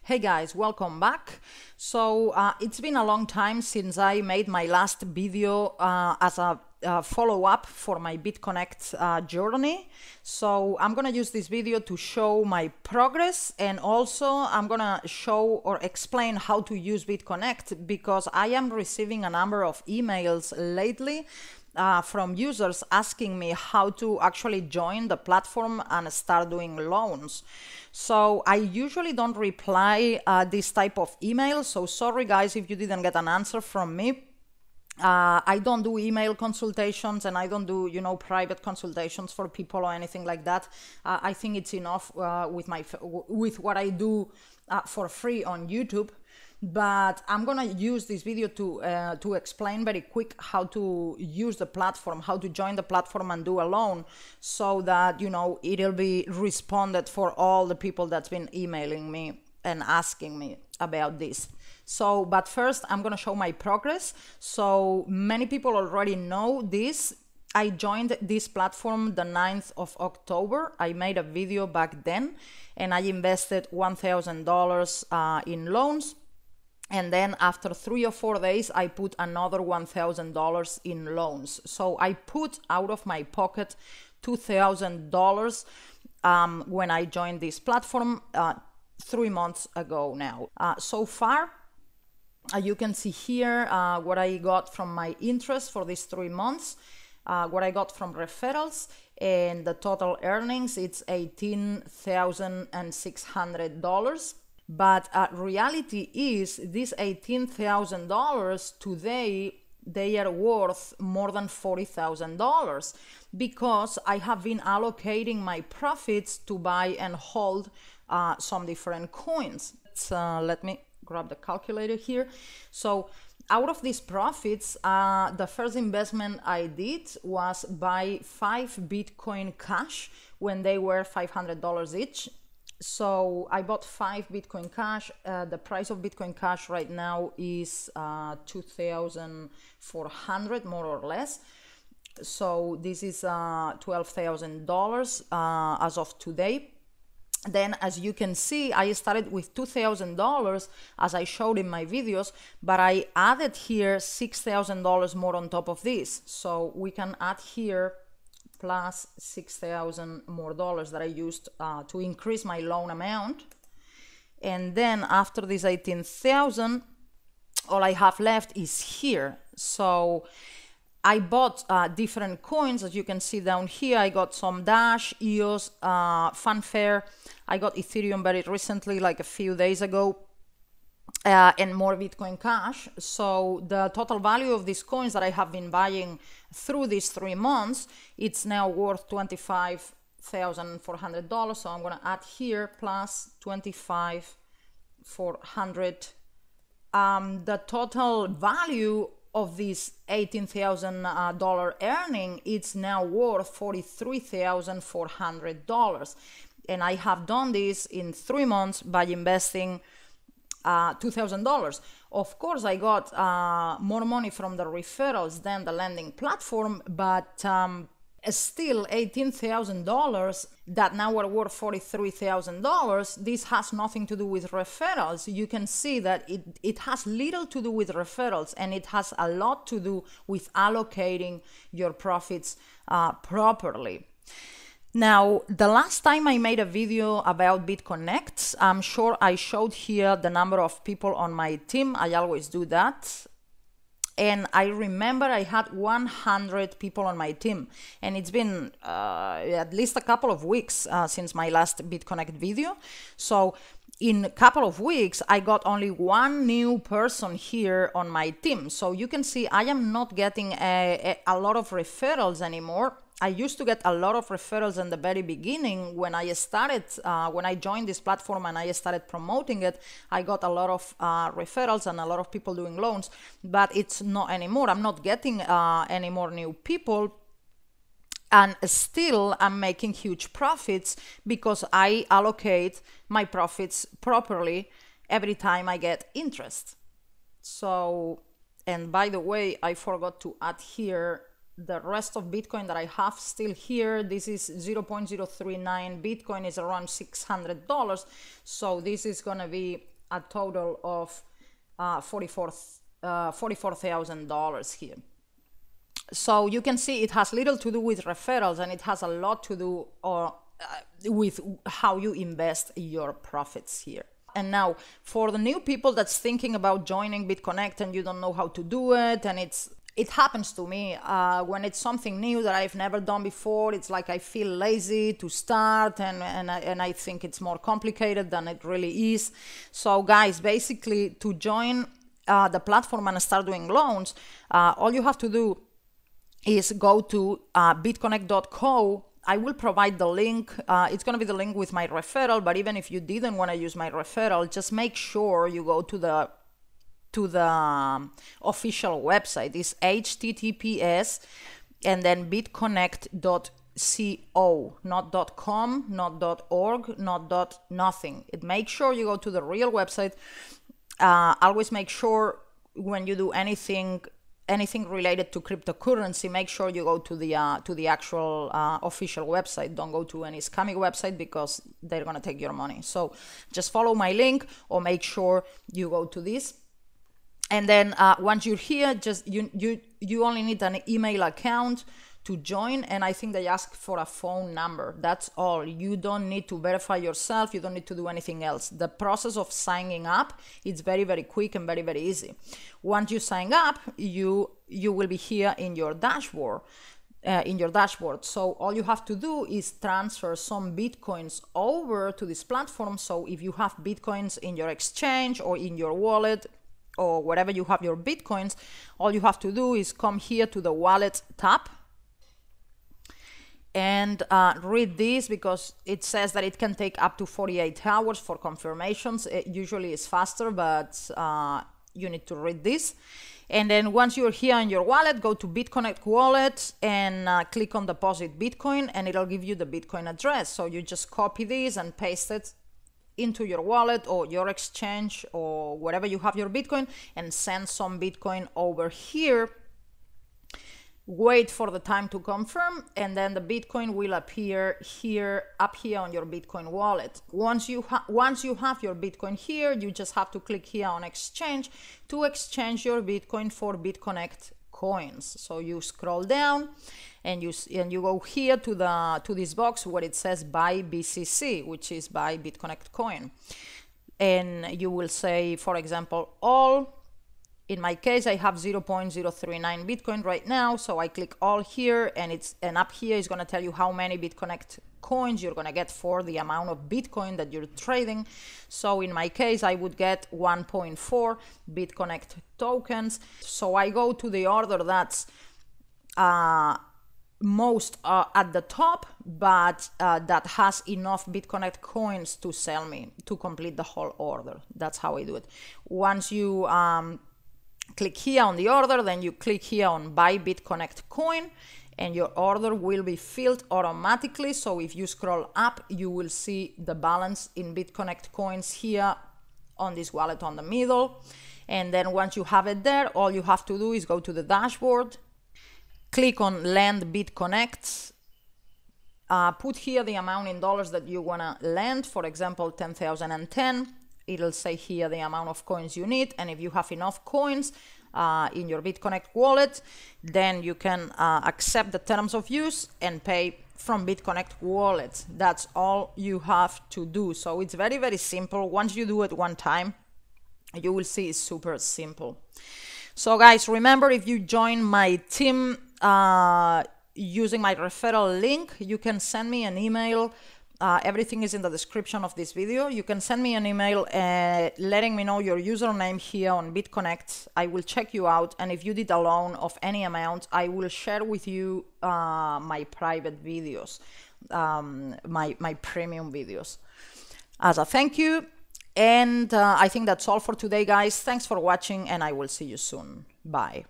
Hey guys, welcome back. So it's been a long time since I made my last video as a follow-up for my Bitconnect journey. So I'm gonna use this video to show my progress, and also I'm gonna show or explain how to use Bitconnect, because I am receiving a number of emails lately from users asking me how to actually join the platform and start doing loans. So I usually don't reply this type of email, so sorry guys if you didn't get an answer from me. I don't do email consultations, and I don't do, private consultations for people or anything like that. I think it's enough with what I do for free on YouTube. But I'm gonna use this video to explain very quick how to use the platform, how to join the platform and do a loan, so that it'll be responded for all the people that's been emailing me and asking me about this. So, but first I'm gonna show my progress. So many people already know this. I joined this platform the 9th of October. I made a video back then, and I invested $1,000 in loans. And then after 3 or 4 days, I put another $1,000 in loans. So I put out of my pocket $2,000 when I joined this platform 3 months ago now. So far, you can see here what I got from my interest for these 3 months, what I got from referrals, and the total earnings, it's $18,600. But reality is, these $18,000 today, they are worth more than $40,000, because I have been allocating my profits to buy and hold some different coins. Let me grab the calculator here. So out of these profits, the first investment I did was buy 5 Bitcoin Cash when they were $500 each. So I bought 5 Bitcoin Cash. The price of Bitcoin Cash right now is $2,400 more or less. So this is $12,000 as of today. Then, as you can see, I started with $2,000 as I showed in my videos, but I added here $6,000 more on top of this. So we can add here plus $6,000 more that I used to increase my loan amount. And then after this 18,000, all I have left is here. So I bought different coins, as you can see down here. I got some Dash, EOS, Fanfare. I got Ethereum very recently, like a few days ago. And more Bitcoin Cash. So the total value of these coins that I have been buying through these 3 months, it's now worth $25,400. So I'm gonna add here plus $25,400. The total value of this $18,000 earning, it's now worth $43,400. And I have done this in 3 months by investing $2,000. Of course, I got more money from the referrals than the lending platform, but still $18,000 that now are worth $43,000. This has nothing to do with referrals. You can see that it has little to do with referrals, and it has a lot to do with allocating your profits properly. Now, the last time I made a video about Bitconnect, I'm sure I showed here the number of people on my team. I always do that. And I remember I had 100 people on my team. And it's been at least a couple of weeks since my last Bitconnect video. So in a couple of weeks, I got only 1 new person here on my team. So you can see I am not getting a lot of referrals anymore. I used to get a lot of referrals in the very beginning when I started, when I joined this platform and I started promoting it. I got a lot of referrals and a lot of people doing loans, but it's not anymore. I'm not getting any more new people, and still I'm making huge profits because I allocate my profits properly every time I get interest. So, and by the way, I forgot to add here the rest of Bitcoin that I have still here. This is 0.039 Bitcoin, is around $600. So this is gonna be a total of $44,000 here. So you can see it has little to do with referrals, and it has a lot to do with how you invest your profits here. And now for the new people that's thinking about joining Bitconnect and you don't know how to do it, and it happens to me when it's something new that I've never done before. It's like I feel lazy to start, and I think it's more complicated than it really is. So guys, basically to join the platform and start doing loans, all you have to do is go to bitconnect.co. I will provide the link. It's going to be the link with my referral, but even if you didn't want to use my referral, just make sure you go to the official website. It's https and then bitconnect.co, not .com, not .org, not nothing. Make sure you go to the real website. Always make sure when you do anything related to cryptocurrency, make sure you go to the actual official website. Don't go to any scammy website, because they're gonna take your money. So just follow my link, or make sure you go to this. And then once you're here, just you only need an email account to join, and I think they ask for a phone number. That's all. You don't need to verify yourself. You don't need to do anything else. The process of signing up, it's very, very quick and very, very easy. Once you sign up, you will be here in your dashboard. So all you have to do is transfer some Bitcoins over to this platform. So if you have Bitcoins in your exchange or in your wallet, or wherever you have your Bitcoins, all you have to do is come here to the wallet tab and read this, because it says that it can take up to 48 hours for confirmations. It usually is faster, but you need to read this. And then once you're here in your wallet, go to Bitconnect wallet and click on deposit Bitcoin, and it'll give you the Bitcoin address. So you just copy this and paste it into your wallet or your exchange or wherever you have your Bitcoin, and send some Bitcoin over here. Wait for the time to confirm, and then the Bitcoin will appear up here on your Bitcoin wallet. Once you have your Bitcoin here, you just have to click here on exchange to exchange your Bitcoin for Bitconnect coins. So you scroll down and you go here to this box where it says buy BCC, which is buy Bitconnect coin, and you will say, for example, all. In my case, I have 0.039 Bitcoin right now, so I click all here, and up here is going to tell you how many Bitconnect coins you're going to get for the amount of Bitcoin that you're trading. So in my case, I would get 1.4 Bitconnect tokens. So I go to the order that's most at the top, but that has enough Bitconnect coins to sell me to complete the whole order. That's how I do it. Once you click here on the order, then you click here on buy Bitconnect coin, and your order will be filled automatically. So if you scroll up, you will see the balance in Bitconnect coins here on this wallet on the middle. And then once you have it there, all you have to do is go to the dashboard, click on lend Bitconnect, put here the amount in dollars that you want to lend, for example 10,010. It'll say here the amount of coins you need, and if you have enough coins in your Bitconnect wallet, then you can accept the terms of use and pay from Bitconnect wallet. That's all you have to do. So it's very, very simple. Once you do it one time, you will see it's super simple. So guys, remember, if you join my team using my referral link, you can send me an email. Everything is in the description of this video. You can send me an email letting me know your username here on Bitconnect. I will check you out, and if you did a loan of any amount, I will share with you my private videos, my premium videos as a thank you. And I think that's all for today, guys. Thanks for watching, and I will see you soon. Bye.